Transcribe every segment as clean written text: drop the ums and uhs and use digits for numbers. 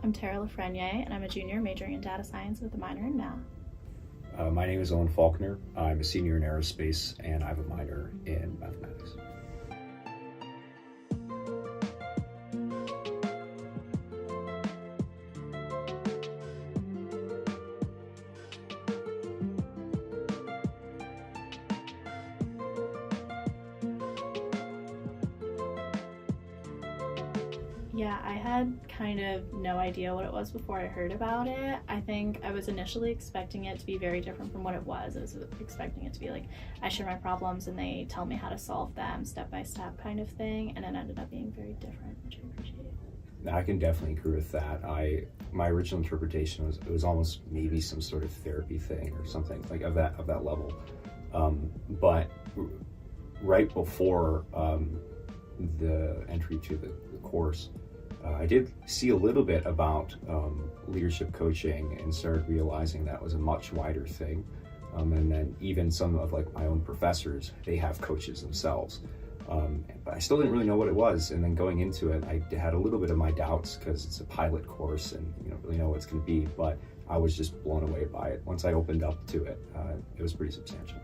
I'm Tara Lafreniere, and I'm a junior majoring in data science with a minor in math. My name is Owen Faulkner. I'm a senior in aerospace, and I have a minor in mathematics. Yeah, I had kind of no idea what it was before I heard about it. I think I was initially expecting it to be very different from what it was. I was expecting it to be like, I share my problems and they tell me how to solve them step by step kind of thing, and it ended up being very different, which I appreciate. I can definitely agree with that. My original interpretation was it was almost maybe some sort of therapy thing or something like of that level. But right before the entry to the course, I did see a little bit about leadership coaching and started realizing that was a much wider thing. And then even some of like my own professors, they have coaches themselves. But I still didn't really know what it was. And then going into it, I had a little bit of my doubts because it's a pilot course and you don't really know what it's going to be. But I was just blown away by it. Once I opened up to it, it was pretty substantial.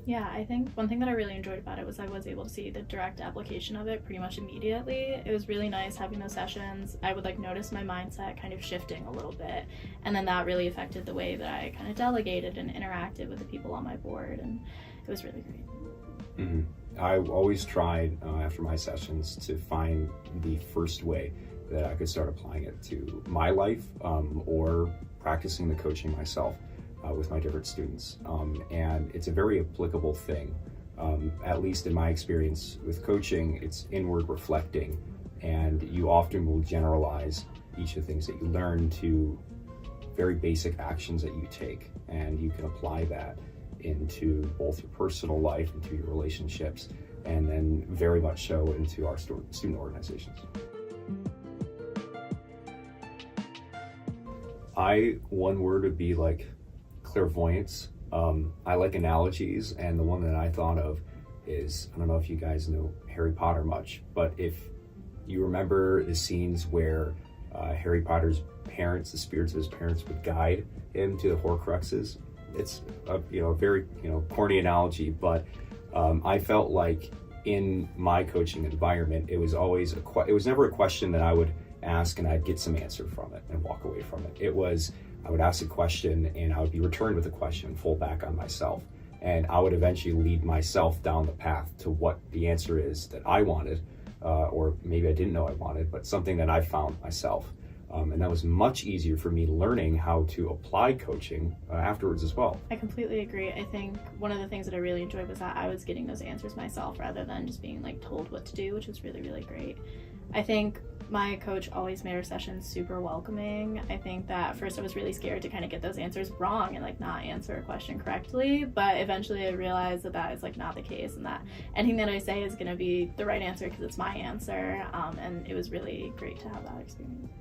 Yeah, I think one thing that I really enjoyed about it was I was able to see the direct application of it pretty much immediately. It was really nice having those sessions. I would notice my mindset kind of shifting a little bit, and then that really affected the way that I kind of delegated and interacted with the people on my board, and it was really great. Mm-hmm. I always tried after my sessions to find the first way that I could start applying it to my life or practicing the coaching myself. With my different students, and it's a very applicable thing. At least in my experience with coaching, it's inward reflecting, and you often will generalize each of the things that you learn to very basic actions that you take, and you can apply that into both your personal life, into your relationships, and then very much so into our student organizations. One word would be like clairvoyance. I like analogies, and the one that I thought of is, I don't know if you guys know Harry Potter much, but if you remember the scenes where Harry Potter's parents, the spirits of his parents, would guide him to the Horcruxes. It's a very corny analogy, but I felt like in my coaching environment, it was always it was never a question that I would ask and I'd get some answer from it and walk away from it. It was, I would ask a question and I would be returned with a question, fall back on myself. And I would eventually lead myself down the path to what the answer is that I wanted, or maybe I didn't know I wanted, but something that I found myself. And that was much easier for me learning how to apply coaching afterwards as well. I completely agree. I think one of the things that I really enjoyed was that I was getting those answers myself rather than just being told what to do, which was really, really great. I think my coach always made our sessions super welcoming. I think that at first I was really scared to kind of get those answers wrong and not answer a question correctly, but eventually I realized that that is not the case, and that anything that I say is going to be the right answer because it's my answer, and it was really great to have that experience.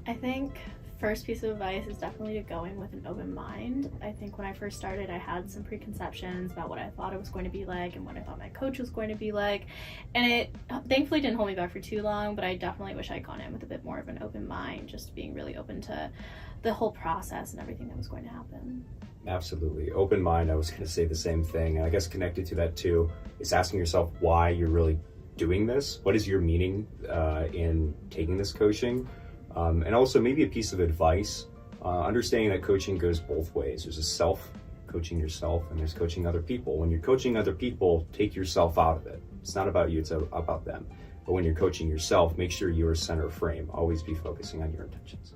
I think first piece of advice is definitely to go in with an open mind. I think when I first started, I had some preconceptions about what I thought it was going to be like and what I thought my coach was going to be like, and it thankfully didn't hold me back for too long, but I definitely wish I'd gone in with a bit more of an open mind, just being really open to the whole process and everything that was going to happen. Absolutely. Open mind, I was going to say the same thing. And I guess connected to that too is asking yourself why you're really doing this. What is your meaning in taking this coaching? And also maybe a piece of advice, understanding that coaching goes both ways. There's a coaching yourself, and there's coaching other people. When you're coaching other people, take yourself out of it. It's not about you, it's about them. But when you're coaching yourself, make sure you're center frame. Always be focusing on your intentions.